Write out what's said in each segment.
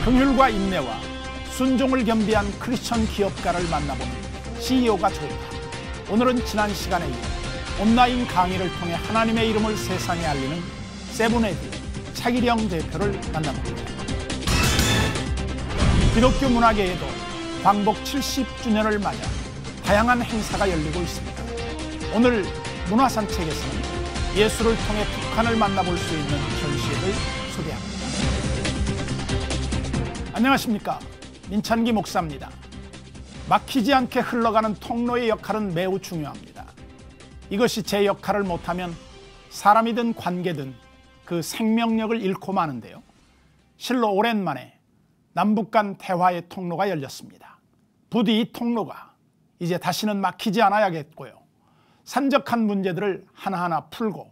긍휼과 인내와 순종을 겸비한 크리스천 기업가를 만나보는 CEO가 좋다. 오늘은 지난 시간에 이어 온라인 강의를 통해 하나님의 이름을 세상에 알리는 세븐에듀 차기령 대표를 만나봅니다. 기독교 문화계에도 광복 70주년을 맞아 다양한 행사가 열리고 있습니다. 오늘 문화산책에서는 예수를 통해 북한을 만나볼 수 있는 전시회를 소개합니다. 안녕하십니까, 민찬기 목사입니다. 막히지 않게 흘러가는 통로의 역할은 매우 중요합니다. 이것이 제 역할을 못하면 사람이든 관계든 그 생명력을 잃고 마는데요. 실로 오랜만에 남북 간 대화의 통로가 열렸습니다. 부디 이 통로가 이제 다시는 막히지 않아야겠고요. 산적한 문제들을 하나하나 풀고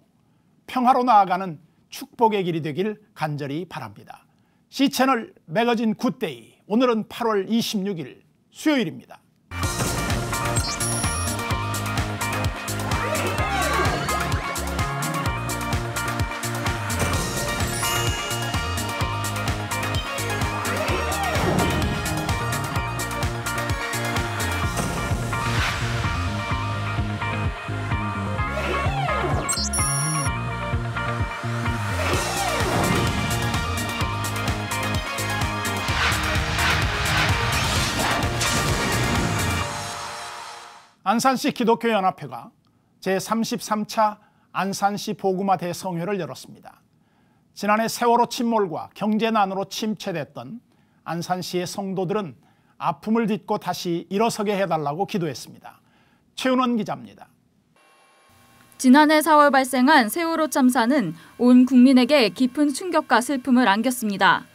평화로 나아가는 축복의 길이 되길 간절히 바랍니다. C채널 매거진 굿데이, 오늘은 8월 26일 수요일입니다. 안산시 기독교연합회가 제33차 안산시 복음화 대성회를 열었습니다. 지난해 세월호 침몰과 경제난으로 침체됐던 안산시의 성도들은 아픔을 딛고 다시 일어서게 해달라고 기도했습니다. 최은원 기자입니다. 지난해 4월 발생한 세월호 참사는 온 국민에게 깊은 충격과 슬픔을 안겼습니다.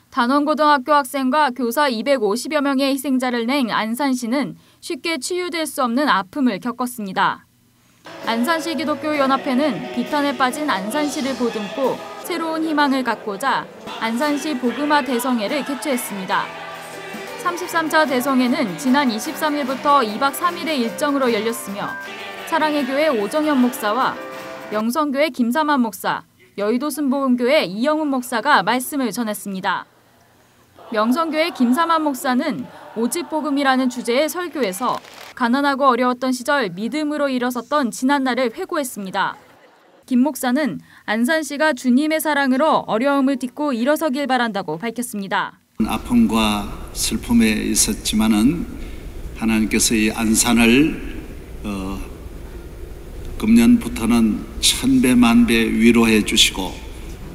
단원고등학교 학생과 교사 250여 명의 희생자를 낸 안산시는 쉽게 치유될 수 없는 아픔을 겪었습니다. 안산시 기독교연합회는 비탄에 빠진 안산시를 보듬고 새로운 희망을 갖고자 안산시 복음화 대성회를 개최했습니다. 33차 대성회는 지난 23일부터 2박 3일의 일정으로 열렸으며 사랑의 교회 오정현 목사와 영성교회 김삼환 목사, 여의도 순복음교회 이영훈 목사가 말씀을 전했습니다. 명성교회 김삼환 목사는 오직 복음이라는 주제의 설교에서 가난하고 어려웠던 시절 믿음으로 일어섰던 지난날을 회고했습니다. 김 목사는 안산시가 주님의 사랑으로 어려움을 딛고 일어서길 바란다고 밝혔습니다. 아픔과 슬픔에 있었지만은 하나님께서 이 안산을 금년부터는 천배 만배 위로해 주시고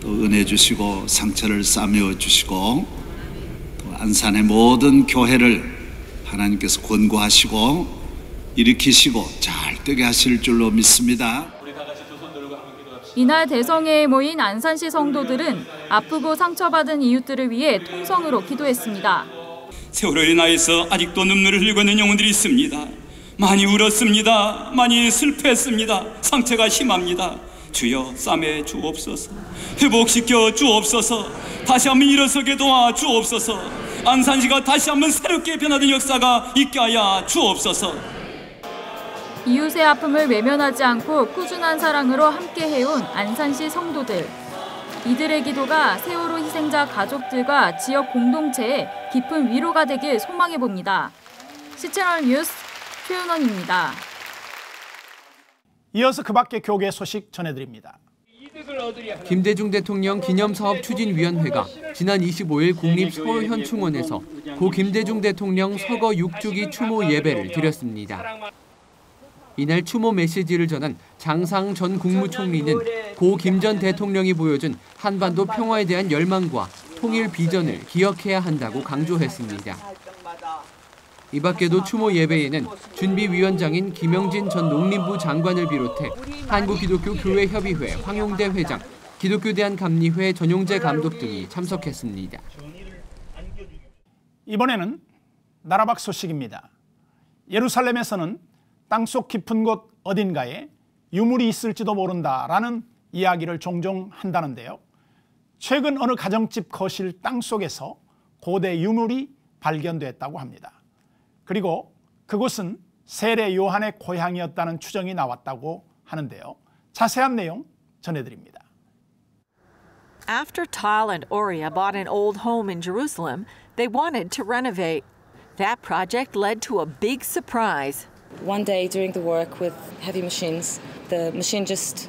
또 은혜 주시고 상처를 싸매어 주시고 안산의 모든 교회를 하나님께서 권고하시고 일으키시고 잘 되게 하실 줄로 믿습니다. 이날 대성회에 모인 안산시 성도들은 아프고 상처받은 이웃들을 위해 통성으로 기도했습니다. 세월호 인하여서 아직도 눈물을 흘리고 있는 영혼들이 있습니다. 많이 울었습니다. 많이 슬퍼했습니다. 상처가 심합니다. 주여 싸매 주옵소서. 회복시켜 주옵소서. 다시 한번 일어서게 도와 주옵소서. 안산시가 다시 한번 새롭게 변화된 역사가 있게 하여 주옵소서. 이웃의 아픔을 외면하지 않고 꾸준한 사랑으로 함께 해온 안산시 성도들. 이들의 기도가 세월호 희생자 가족들과 지역 공동체에 깊은 위로가 되길 소망해 봅니다. C채널 뉴스 최은원입니다. 이어서 그 밖의 교계 소식 전해드립니다. 김대중 대통령 기념사업추진위원회가 지난 25일 국립 서울현충원에서 고 김대중 대통령 서거 6주기 추모 예배를 드렸습니다. 이날 추모 메시지를 전한 장상 전 국무총리는 고 김 전 대통령이 보여준 한반도 평화에 대한 열망과 통일 비전을 기억해야 한다고 강조했습니다. 이 밖에도 추모 예배에는 준비위원장인 김영진 전 농림부 장관을 비롯해 한국기독교교회협의회 황용대 회장, 기독교대한감리회 전용재 감독 등이 참석했습니다. 이번에는 나라 밖 소식입니다. 예루살렘에서는 땅속 깊은 곳 어딘가에 유물이 있을지도 모른다라는 이야기를 종종 한다는데요. 최근 어느 가정집 거실 땅속에서 고대 유물이 발견됐다고 합니다. 그리고 그곳은 세례 요한의 고향이었다는 추정이 나왔다고 하는데요. 자세한 내용 전해드립니다. After Tal and Oria bought an old home in Jerusalem, they wanted to renovate. That project led to a big surprise. One day during the work with heavy machines, the machine just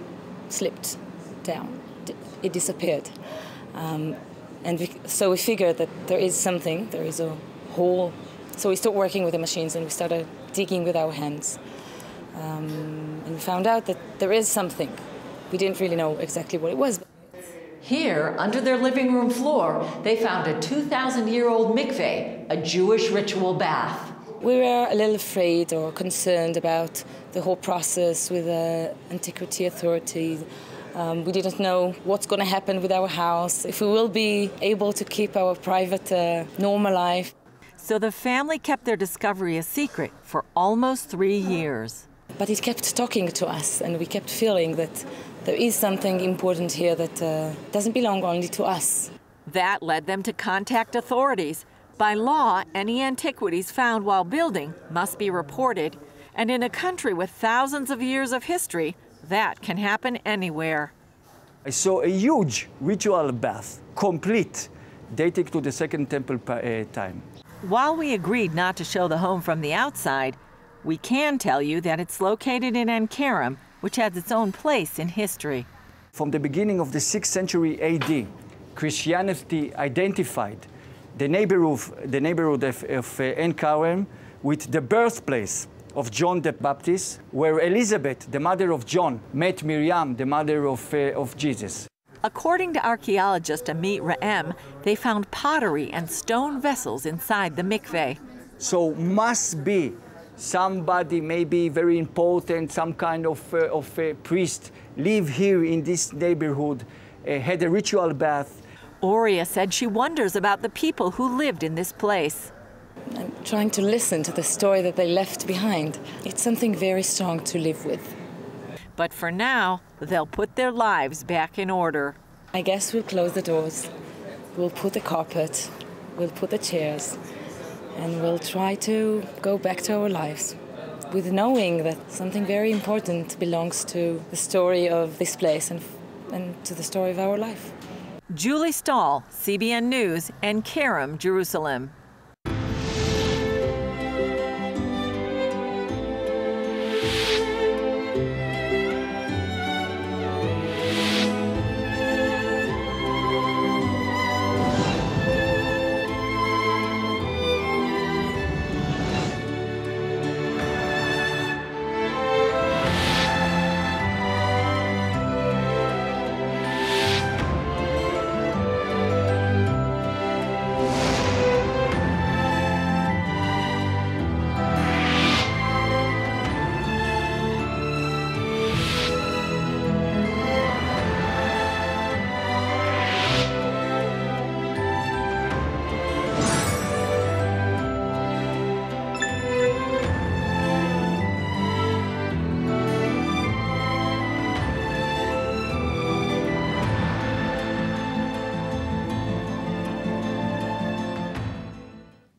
slipped down. It disappeared. So we figured that there is something, there is a hole. So we stopped working with the machines and we started digging with our hands. And we found out that there is something. We didn't really know exactly what it was. Here, under their living room floor, they found a 2,000-year-old mikveh, a Jewish ritual bath. We were a little afraid or concerned about the whole process with the antiquity authorities. We didn't know what's going to happen with our house, if we will be able to keep our private, normal life. So the family kept their discovery a secret for almost 3 years. But it kept talking to us, and we kept feeling that there is something important here that doesn't belong only to us. That led them to contact authorities. By law, any antiquities found while building must be reported. And in a country with thousands of years of history, that can happen anywhere. I saw a huge ritual bath, complete, dating to the Second Temple time. While we agreed not to show the home from the outside, we can tell you that it's located in En Kerem, which has its own place in history. From the beginning of the 6th century AD, Christianity identified the neighborhood of En Kerem with the birthplace of John the Baptist, where Elizabeth, the mother of John, met Miriam, the mother of Jesus. According to archaeologist Amit Raem, they found pottery and stone vessels inside the mikveh. So must be somebody maybe very important, some kind of priest, live here in this neighborhood, had a ritual bath. Oria said she wonders about the people who lived in this place. I'm trying to listen to the story that they left behind. It's something very strong to live with. But for now, they'll put their lives back in order. I guess we'll close the doors, we'll put the carpet, we'll put the chairs, and we'll try to go back to our lives with knowing that something very important belongs to the story of this place and to the story of our life. Julie Stahl, CBN News, En Kerem, Jerusalem.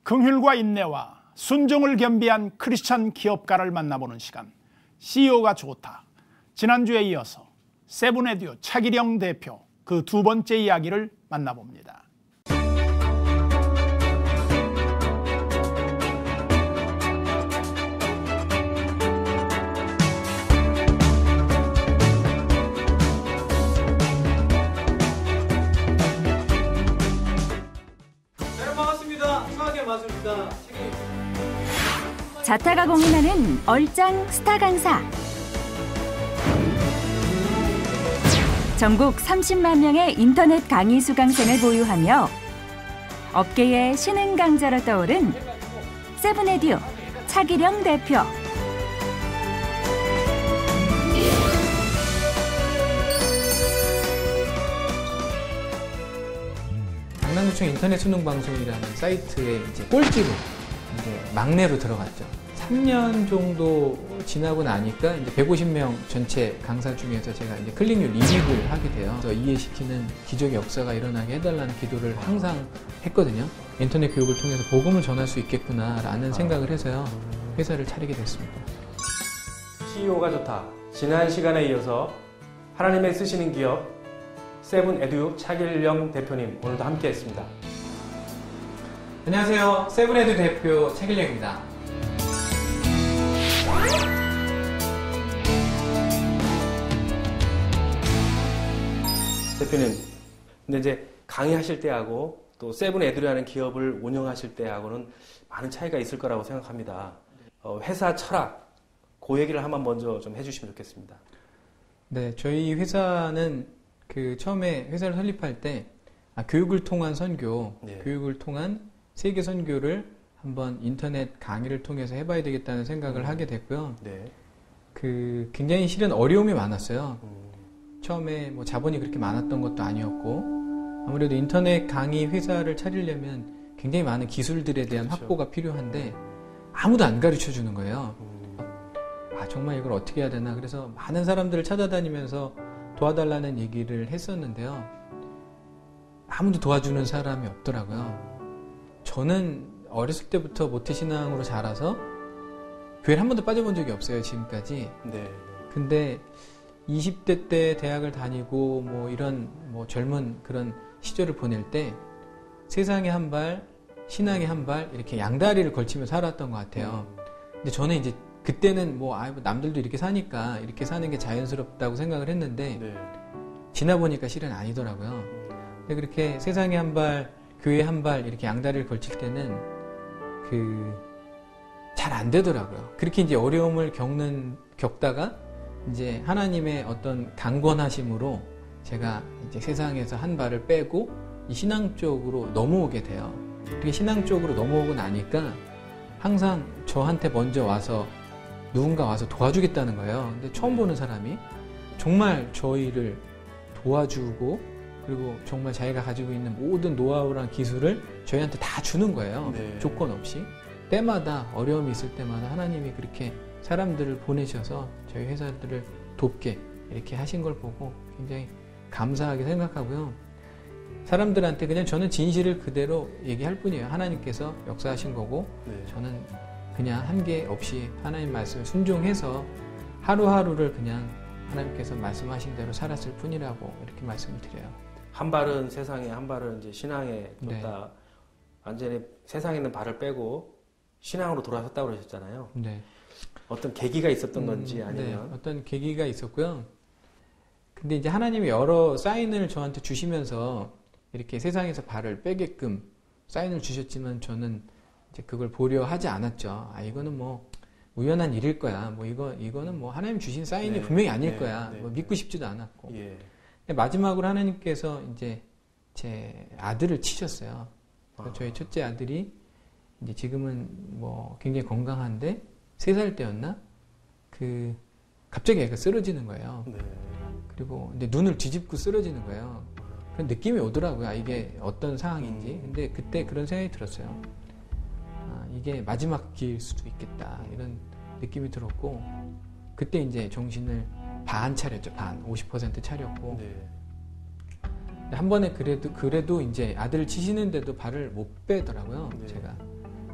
긍휼과 인내와 순종을 겸비한 크리스찬 기업가를 만나보는 시간, CEO가 좋다. 지난주에 이어서 세븐에듀 차기령 대표 그 두 번째 이야기를 만나봅니다. 자타가 공인하는 얼짱 스타 강사. 전국 30만 명의 인터넷 강의 수강생을 보유하며 업계의 신흥 강자로 떠오른 세븐에듀 차기령 대표. 강남구청 인터넷 수능 방송이라는 사이트에 이제 꼴찌로 막내로 들어갔죠. 3년 정도 지나고 나니까 이제 150명 전체 강사 중에서 제가 이제 클릭률 1위를 하게 돼요. 그래서 이해시키는 기적의 역사가 일어나게 해달라는 기도를 항상 했거든요. 인터넷 교육을 통해서 복음을 전할 수 있겠구나라는 생각을 해서요. 회사를 차리게 됐습니다. CEO가 좋다. 지난 시간에 이어서 하나님의 쓰시는 기업 세븐에듀 차길령 대표님 오늘도 함께했습니다. 안녕하세요. 세븐에듀 대표 차길령입니다. 대표님, 근데 이제 강의하실 때하고 또 세븐에듀라는 기업을 운영하실 때하고는 많은 차이가 있을 거라고 생각합니다. 회사 철학, 그 얘기를 한번 먼저 좀 해주시면 좋겠습니다. 네, 저희 회사는 처음에 회사를 설립할 때 교육을 통한 선교, 네. 교육을 통한 세계 선교를 한번 인터넷 강의를 통해서 해봐야 되겠다는 생각을 하게 됐고요. 네. 굉장히 실은 어려움이 많았어요. 처음에 뭐 자본이 그렇게 많았던 것도 아니었고, 아무래도 인터넷 강의 회사를 차리려면 굉장히 많은 기술들에 대한 그렇죠. 확보가 필요한데 아무도 안 가르쳐 주는 거예요. 정말 이걸 어떻게 해야 되나. 그래서 많은 사람들을 찾아다니면서 도와달라는 얘기를 했었는데요. 아무도 도와주는 사람이 없더라고요. 저는 어렸을 때부터 모태신앙으로 자라서 교회를 한 번도 빠져본 적이 없어요, 지금까지. 네. 근데 20대 때 대학을 다니고 뭐 이런 젊은 그런 시절을 보낼 때 세상에 한 발, 신앙에 한 발 이렇게 양다리를 걸치며 살았던 것 같아요. 근데 저는 이제 그때는 남들도 이렇게 사니까 이렇게 사는 게 자연스럽다고 생각을 했는데 네. 지나 보니까 실은 아니더라고요. 근데 그렇게 세상에 한 발, 교회에 한 발 이렇게 양다리를 걸칠 때는 잘 안 되더라고요. 그렇게 이제 어려움을 겪다가 이제 하나님의 어떤 강권하심으로 제가 이제 세상에서 한 발을 빼고 이 신앙 쪽으로 넘어오게 돼요. 그렇게 신앙 쪽으로 넘어오고 나니까 항상 저한테 먼저 와서 누군가 와서 도와주겠다는 거예요. 근데 처음 보는 사람이 정말 저희를 도와주고 그리고 정말 자기가 가지고 있는 모든 노하우랑 기술을 저희한테 다 주는 거예요. 네. 조건 없이. 때마다 어려움이 있을 때마다 하나님이 그렇게 사람들을 보내셔서 저희 회사들을 돕게 이렇게 하신 걸 보고 굉장히 감사하게 생각하고요. 사람들한테 그냥 저는 진실을 그대로 얘기할 뿐이에요. 하나님께서 역사하신 거고 네. 저는 그냥 한계 없이 하나님 말씀을 순종해서 하루하루를 그냥 하나님께서 말씀하신 대로 살았을 뿐이라고 이렇게 말씀을 드려요. 한 발은 세상에, 한 발은 이제 신앙에 뒀다. 네. 완전히 세상에 있는 발을 빼고 신앙으로 돌아섰다고 그러셨잖아요. 네. 어떤 계기가 있었던 건지 아니면 네, 어떤 계기가 있었고요. 근데 이제 하나님이 여러 사인을 저한테 주시면서 이렇게 세상에서 발을 빼게끔 사인을 주셨지만 저는 이제 그걸 보려 하지 않았죠. 이거는 뭐 우연한 일일 거야. 이거는 하나님 주신 사인이 네, 분명히 아닐 네, 거야. 네, 믿고 싶지도 않았고. 예. 근데 마지막으로 하나님께서 이제 제 아들을 치셨어요. 그래서 저희 첫째 아들이 이제 지금은 굉장히 건강한데 3살 때였나? 갑자기 애가 쓰러지는 거예요. 네. 그리고 근데 눈을 뒤집고 쓰러지는 거예요. 그런 느낌이 오더라고요. 이게 어떤 상황인지. 근데 그때 그런 생각이 들었어요. 이게 마지막 기회일 수도 있겠다. 이런 느낌이 들었고, 그때 이제 정신을 반 차렸죠. 반. 50% 차렸고. 네. 한 번에 그래도 이제 아들을 치시는데도 발을 못 빼더라고요. 네. 제가.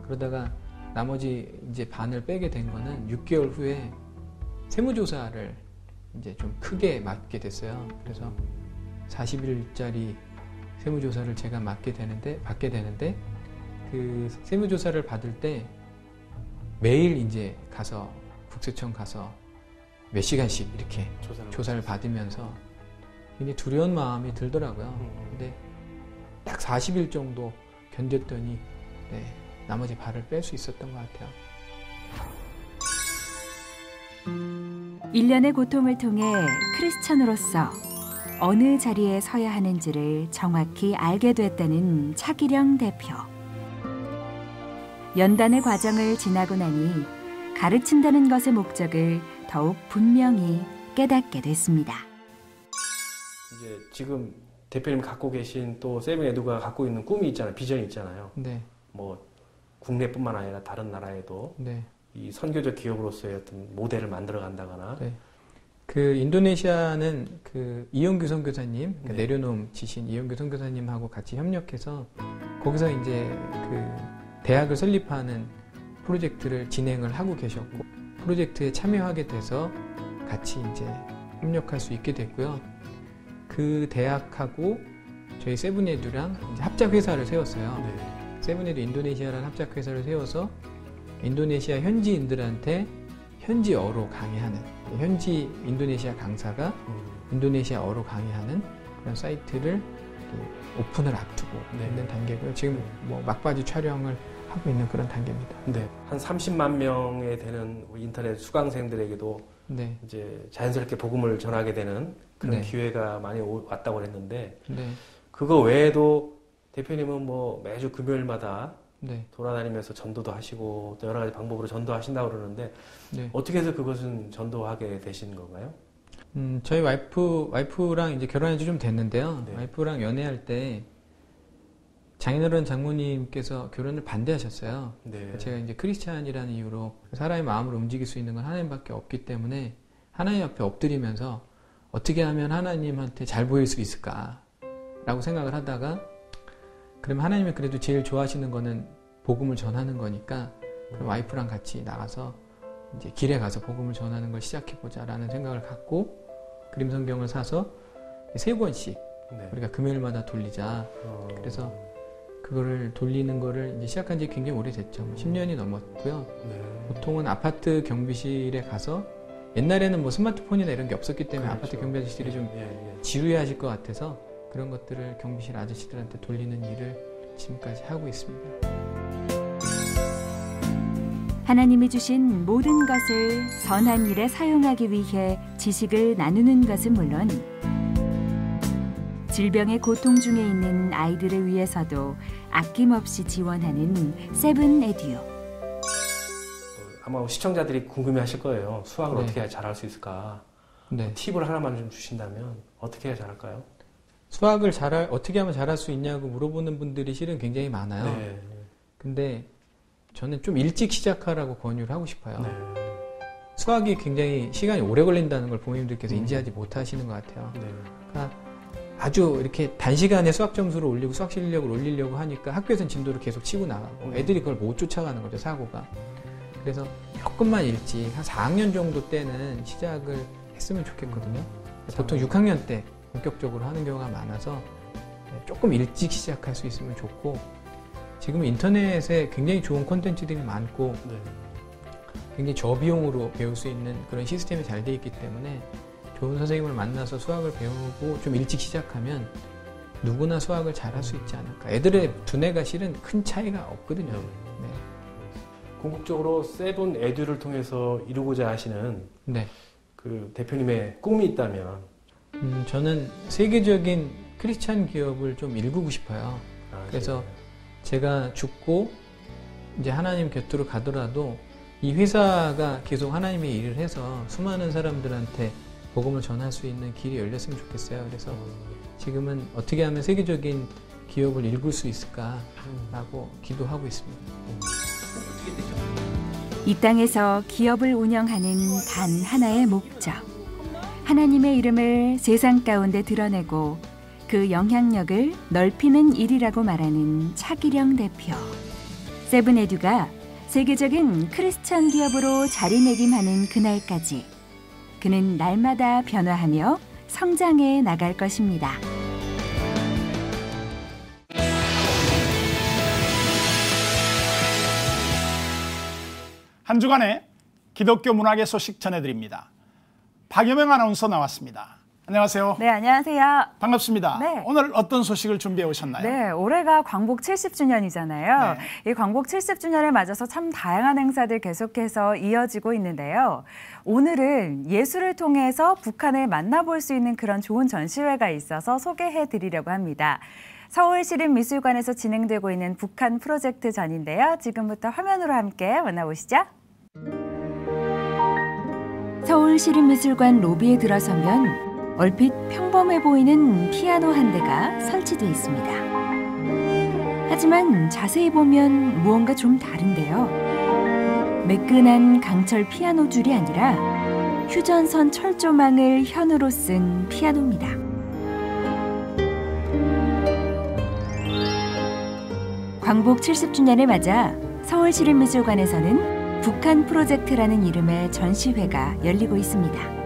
그러다가 나머지 이제 반을 빼게 된 거는 6개월 후에 세무조사를 이제 좀 크게 맡게 됐어요. 그래서 40일짜리 세무조사를 제가 받게 되는데 그 세무조사를 받을 때 매일 이제 가서 국세청 가서 몇 시간씩 이렇게 조사를 받으면서 굉장히 두려운 마음이 들더라고요. 근데 딱 40일 정도 견뎠더니 나머지 발을 뺄 수 있었던 것 같아요. 1년의 고통을 통해 크리스천으로서 어느 자리에 서야 하는지를 정확히 알게 됐다는 차길령 대표. 연단의 과정을 지나고 나니 가르친다는 것의 목적을 더욱 분명히 깨닫게 됐습니다. 이제 지금 대표님 갖고 계신 또 세븐에듀가 갖고 있는 꿈이 있잖아요. 비전이 있잖아요. 네. 국내뿐만 아니라 다른 나라에도 네. 이 선교적 기업으로서의 어떤 모델을 만들어 간다거나. 네. 인도네시아는 이용규 선교사님, 네. 내려놓음 지신 이용규 선교사님하고 같이 협력해서 거기서 이제 대학을 설립하는 프로젝트를 진행을 하고 계셨고, 프로젝트에 참여하게 돼서 같이 이제 협력할 수 있게 됐고요. 그 대학하고 저희 세븐에듀랑 이제 합작 회사를 세웠어요. 네. 세븐에듀 인도네시아라는 합작 회사를 세워서 인도네시아 현지인들한테 현지어로 강의하는, 현지 인도네시아 강사가 인도네시아어로 강의하는 그런 사이트를 오픈을 앞두고 있는 단계고요. 지금 뭐 막바지 촬영을 하고 있는 그런 단계입니다. 네. 한 30만 명에 되는 인터넷 수강생들에게도 네. 이제 자연스럽게 복음을 전하게 되는 그런 네. 기회가 많이 왔다고 그랬는데 네. 그거 외에도 대표님은 뭐 매주 금요일마다 네. 돌아다니면서 전도도 하시고 또 여러 가지 방법으로 전도하신다고 그러는데 네. 어떻게 해서 그것은 전도하게 되신 건가요? 저희 와이프랑 이제 결혼한 지 좀 됐는데요. 네. 와이프랑 연애할 때 장인어른 장모님께서 결혼을 반대하셨어요. 네. 제가 이제 크리스찬이라는 이유로 사람의 마음을 움직일 수 있는 건 하나님밖에 없기 때문에 하나님 앞에 엎드리면서 어떻게 하면 하나님한테 잘 보일 수 있을까라고 생각을 하다가 그러면 하나님이 그래도 제일 좋아하시는 거는 복음을 전하는 거니까 그럼 와이프랑 같이 나가서 이제 길에 가서 복음을 전하는 걸 시작해보자라는 생각을 갖고 그림 성경을 사서 3권씩 네. 우리가 금요일마다 돌리자. 그래서 그거를 돌리는 거를 이제 시작한 지 굉장히 오래됐죠. 10년이 넘었고요. 네. 보통은 아파트 경비실에 가서 옛날에는 뭐 스마트폰이나 이런 게 없었기 때문에 그렇죠. 아파트 경비 아저씨들이 좀 지루해하실 것 같아서 그런 것들을 경비실 아저씨들한테 돌리는 일을 지금까지 하고 있습니다. 하나님이 주신 모든 것을 선한 일에 사용하기 위해 지식을 나누는 것은 물론 질병의 고통 중에 있는 아이들을 위해서도 아낌없이 지원하는 세븐에듀. 아마 시청자들이 궁금해하실 거예요. 수학을 네. 어떻게 해야 잘할 수 있을까? 네. 팁을 하나만 좀 주신다면 어떻게 해야 잘할까요? 수학을 어떻게 하면 잘할 수 있냐고 물어보는 분들이 실은 굉장히 많아요. 네. 근데 저는 좀 일찍 시작하라고 권유를 하고 싶어요. 네. 수학이 굉장히 시간이 오래 걸린다는 걸 부모님들께서 인지하지 못하시는 것 같아요. 네. 그러니까 아주 이렇게 단시간에 수학 점수를 올리고 수학 실력을 올리려고 하니까 학교에서는 진도를 계속 치고 나가고 애들이 그걸 못 쫓아가는 거죠, 사고가. 그래서 조금만 일찍 한 4학년 정도 때는 시작을 했으면 좋겠거든요. 보통 6학년 때 본격적으로 하는 경우가 많아서 조금 일찍 시작할 수 있으면 좋고 지금 인터넷에 굉장히 좋은 콘텐츠들이 많고 네. 굉장히 저비용으로 배울 수 있는 그런 시스템이 잘 돼 있기 때문에 좋은 선생님을 만나서 수학을 배우고 좀 일찍 시작하면 누구나 수학을 잘할 수 있지 않을까. 애들의 두뇌가 실은 큰 차이가 없거든요. 네. 궁극적으로 세븐에듀를 통해서 이루고자 하시는 네. 그 대표님의 꿈이 있다면 저는 세계적인 크리스찬 기업을 좀 일구고 싶어요. 그래서 제가 죽고 이제 하나님 곁으로 가더라도 이 회사가 계속 하나님의 일을 해서 수많은 사람들한테 복음을 전할 수 있는 길이 열렸으면 좋겠어요. 그래서 지금은 어떻게 하면 세계적인 기업을 일굴 수 있을까라고 기도하고 있습니다. 이 땅에서 기업을 운영하는 단 하나의 목적. 하나님의 이름을 세상 가운데 드러내고 그 영향력을 넓히는 일이라고 말하는 차기령 대표. 세븐에듀가 세계적인 크리스천 기업으로 자리매김하는 그날까지 그는 날마다 변화하며 성장해 나갈 것입니다. 한 주간의 기독교 문학의 소식 전해드립니다. 박여명 아나운서 나왔습니다. 안녕하세요. 네, 안녕하세요. 반갑습니다. 네. 오늘 어떤 소식을 준비해 오셨나요? 네, 올해가 광복 70주년이잖아요. 이 광복 70주년을 맞아서 참 다양한 행사들 계속해서 이어지고 있는데요. 오늘은 예술을 통해서 북한을 만나볼 수 있는 그런 좋은 전시회가 있어서 소개해 드리려고 합니다. 서울시립미술관에서 진행되고 있는 북한 프로젝트 전인데요. 지금부터 화면으로 함께 만나보시죠. 서울시립미술관 로비에 들어서면 얼핏 평범해 보이는 피아노 한 대가 설치되어 있습니다. 하지만 자세히 보면 무언가 좀 다른데요. 매끈한 강철 피아노 줄이 아니라 휴전선 철조망을 현으로 쓴 피아노입니다. 광복 70주년을 맞아 서울시립미술관에서는 북한 프로젝트라는 이름의 전시회가 열리고 있습니다.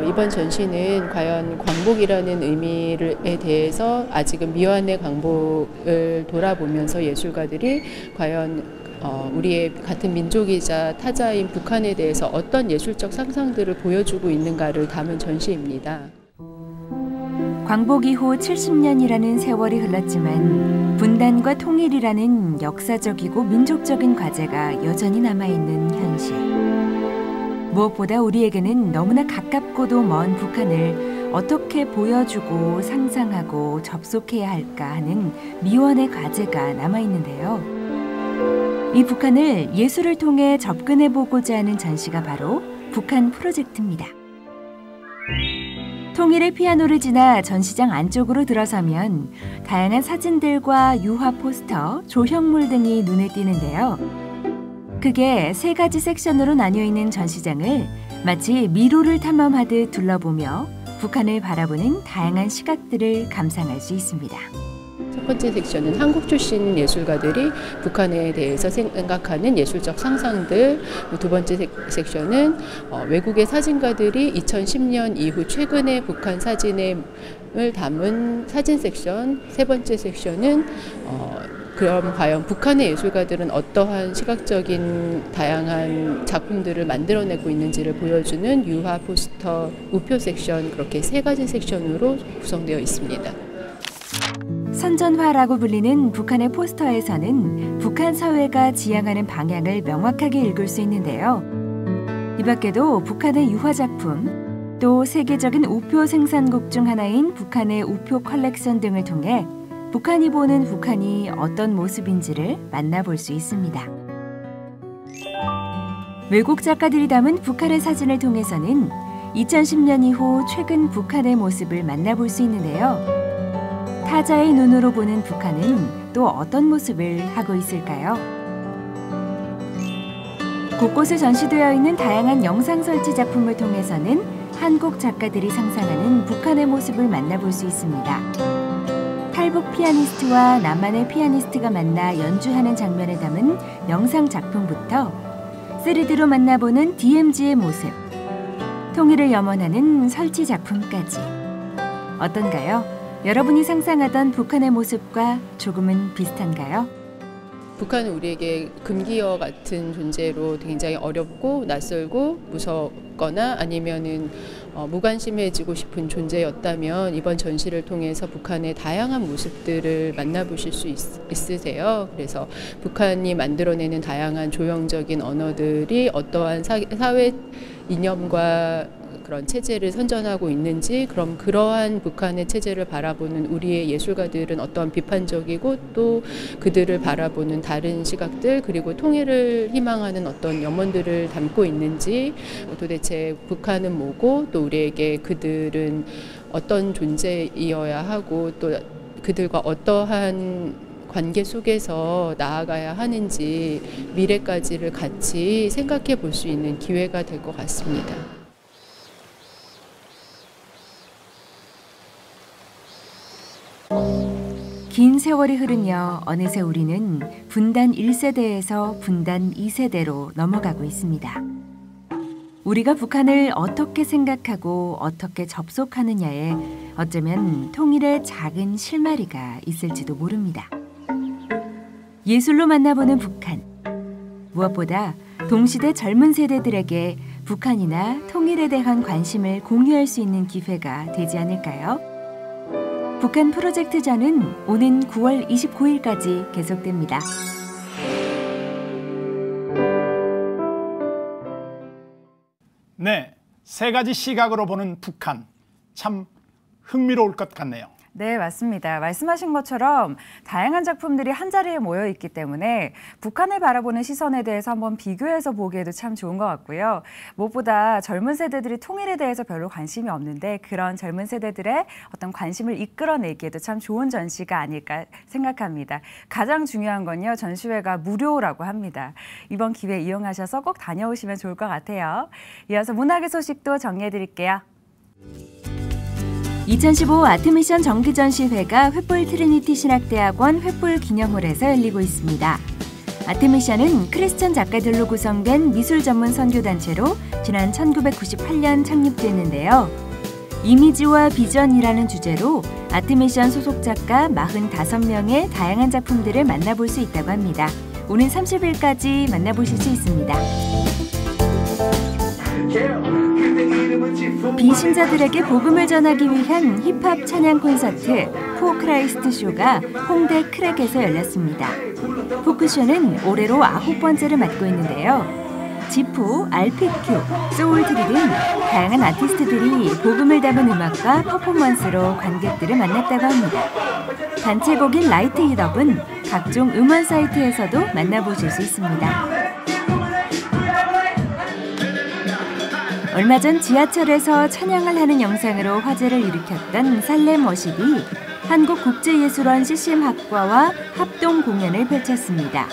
이번 전시는 과연 광복이라는 의미에 대해서 아직은 미완의 광복을 돌아보면서 예술가들이 과연 우리의 같은 민족이자 타자인 북한에 대해서 어떤 예술적 상상들을 보여주고 있는가를 담은 전시입니다. 광복 이후 70년이라는 세월이 흘렀지만 분단과 통일이라는 역사적이고 민족적인 과제가 여전히 남아있는 현실. 무엇보다 우리에게는 너무나 가깝고도 먼 북한을 어떻게 보여주고 상상하고 접속해야 할까 하는 미원의 과제가 남아있는데요. 이 북한을 예술을 통해 접근해보고자 하는 전시가 바로 북한 프로젝트입니다. 통일의 피아노를 지나 전시장 안쪽으로 들어서면 다양한 사진들과 유화 포스터, 조형물 등이 눈에 띄는데요. 크게 3가지 섹션으로 나뉘어 있는 전시장을 마치 미로를 탐험하듯 둘러보며 북한을 바라보는 다양한 시각들을 감상할 수 있습니다. 첫 번째 섹션은 한국 출신 예술가들이 북한에 대해서 생각하는 예술적 상상들. 두 번째 섹션은 외국의 사진가들이 2010년 이후 최근의 북한 사진을 담은 사진 섹션. 세 번째 섹션은 그럼 과연 북한의 예술가들은 어떠한 시각적인 다양한 작품들을 만들어내고 있는지를 보여주는 유화 포스터, 우표 섹션, 그렇게 3가지 섹션으로 구성되어 있습니다. 선전화라고 불리는 북한의 포스터에서는 북한 사회가 지향하는 방향을 명확하게 읽을 수 있는데요. 이 밖에도 북한의 유화작품, 또 세계적인 우표 생산국 중 하나인 북한의 우표 컬렉션 등을 통해 북한이 보는 북한이 어떤 모습인지를 만나볼 수 있습니다. 외국 작가들이 담은 북한의 사진을 통해서는 2010년 이후 최근 북한의 모습을 만나볼 수 있는데요. 타자의 눈으로 보는 북한은 또 어떤 모습을 하고 있을까요? 곳곳에 전시되어 있는 다양한 영상 설치 작품을 통해서는 한국 작가들이 상상하는 북한의 모습을 만나볼 수 있습니다. 탈북 피아니스트와 남한의 피아니스트가 만나 연주하는 장면을 담은 영상 작품부터 3D로 만나보는 DMZ의 모습, 통일을 염원하는 설치 작품까지. 어떤가요? 여러분이 상상하던 북한의 모습과 조금은 비슷한가요? 북한은 우리에게 금기어 같은 존재로 굉장히 어렵고 낯설고 무섭거나 아니면은 무관심해지고 싶은 존재였다면 이번 전시를 통해서 북한의 다양한 모습들을 만나보실 수 있으세요. 그래서 북한이 만들어내는 다양한 조형적인 언어들이 어떠한 사회 이념과 그런 체제를 선전하고 있는지, 그럼 그러한 북한의 체제를 바라보는 우리의 예술가들은 어떠한 비판적이고 또 그들을 바라보는 다른 시각들, 그리고 통일을 희망하는 어떤 염원들을 담고 있는지, 도대체 북한은 뭐고 또 우리에게 그들은 어떤 존재이어야 하고 또 그들과 어떠한 관계 속에서 나아가야 하는지 미래까지를 같이 생각해 볼 수 있는 기회가 될 것 같습니다. 긴 세월이 흐르며 어느새 우리는 분단 1세대에서 분단 2세대로 넘어가고 있습니다. 우리가 북한을 어떻게 생각하고 어떻게 접속하느냐에 어쩌면 통일의 작은 실마리가 있을지도 모릅니다. 예술로 만나보는 북한. 무엇보다 동시대 젊은 세대들에게 북한이나 통일에 대한 관심을 공유할 수 있는 기회가 되지 않을까요? 북한 프로젝트전은 오는 9월 29일까지 계속됩니다. 네, 3가지 시각으로 보는 북한. 참 흥미로울 것 같네요. 네, 맞습니다. 말씀하신 것처럼 다양한 작품들이 한자리에 모여 있기 때문에 북한을 바라보는 시선에 대해서 한번 비교해서 보기에도 참 좋은 것 같고요. 무엇보다 젊은 세대들이 통일에 대해서 별로 관심이 없는데 그런 젊은 세대들의 어떤 관심을 이끌어내기에도 참 좋은 전시가 아닐까 생각합니다. 가장 중요한 건요, 전시회가 무료라고 합니다. 이번 기회 이용하셔서 꼭 다녀오시면 좋을 것 같아요. 이어서 문학의 소식도 정리해드릴게요. 2015 아트미션 정기전시회가 횃불 트리니티 신학대학원 횃불 기념홀에서 열리고 있습니다. 아트미션은 크리스천 작가들로 구성된 미술 전문 선교단체로 지난 1998년 창립됐는데요. 이미지와 비전이라는 주제로 아트미션 소속 작가 45명의 다양한 작품들을 만나볼 수 있다고 합니다. 오는 30일까지 만나보실 수 있습니다. 비신자들에게 복음을 전하기 위한 힙합 찬양 콘서트 포 크라이스트 쇼가 홍대 크랙에서 열렸습니다. 포크쇼는 올해로 9번째를 맡고 있는데요. 지포, RPQ, 소울트리 등 다양한 아티스트들이 복음을 담은 음악과 퍼포먼스로 관객들을 만났다고 합니다. 단체곡인 라이트 잇 업은 각종 음원 사이트에서도 만나보실 수 있습니다. 얼마 전 지하철에서 찬양을 하는 영상으로 화제를 일으켰던 살렘 워십이 한국국제예술원 CCM학과와 합동 공연을 펼쳤습니다.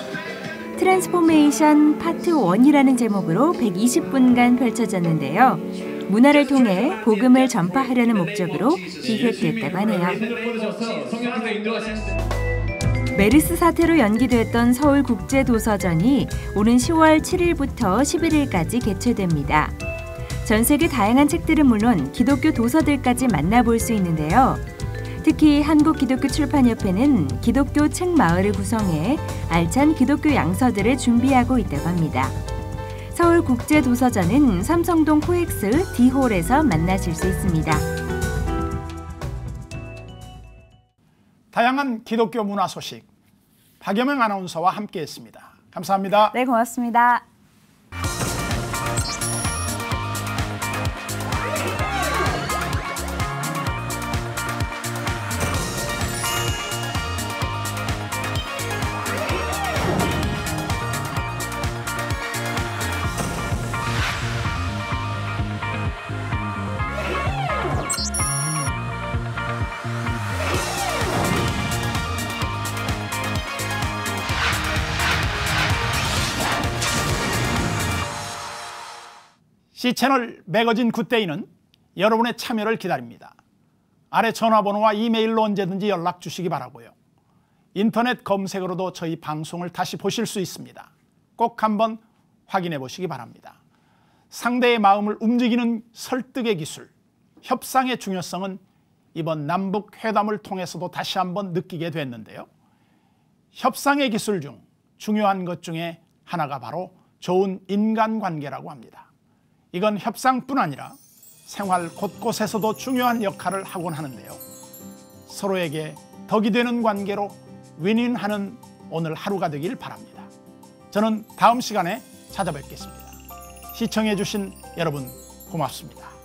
트랜스포메이션 파트 1이라는 제목으로 120분간 펼쳐졌는데요. 문화를 통해 복음을 전파하려는 목적으로 기획됐다고 하네요. 메르스 사태로 연기됐던 서울국제도서전이 오는 10월 7일부터 11일까지 개최됩니다. 전 세계 다양한 책들은 물론 기독교 도서들까지 만나볼 수 있는데요. 특히 한국기독교출판협회는 기독교 책마을을 구성해 알찬 기독교 양서들을 준비하고 있다고 합니다. 서울국제도서전은 삼성동 코엑스 D홀에서 만나실 수 있습니다. 다양한 기독교 문화 소식 박여명 아나운서와 함께했습니다. 감사합니다. 네, 고맙습니다. C채널 매거진 굿데이는 여러분의 참여를 기다립니다. 아래 전화번호와 이메일로 언제든지 연락 주시기 바라고요. 인터넷 검색으로도 저희 방송을 다시 보실 수 있습니다. 꼭 한번 확인해 보시기 바랍니다. 상대의 마음을 움직이는 설득의 기술, 협상의 중요성은 이번 남북 회담을 통해서도 다시 한번 느끼게 됐는데요. 협상의 기술 중 중요한 것 중에 하나가 바로 좋은 인간관계라고 합니다. 이건 협상뿐 아니라 생활 곳곳에서도 중요한 역할을 하곤 하는데요. 서로에게 덕이 되는 관계로 윈윈하는 오늘 하루가 되길 바랍니다. 저는 다음 시간에 찾아뵙겠습니다. 시청해 주신 여러분 고맙습니다.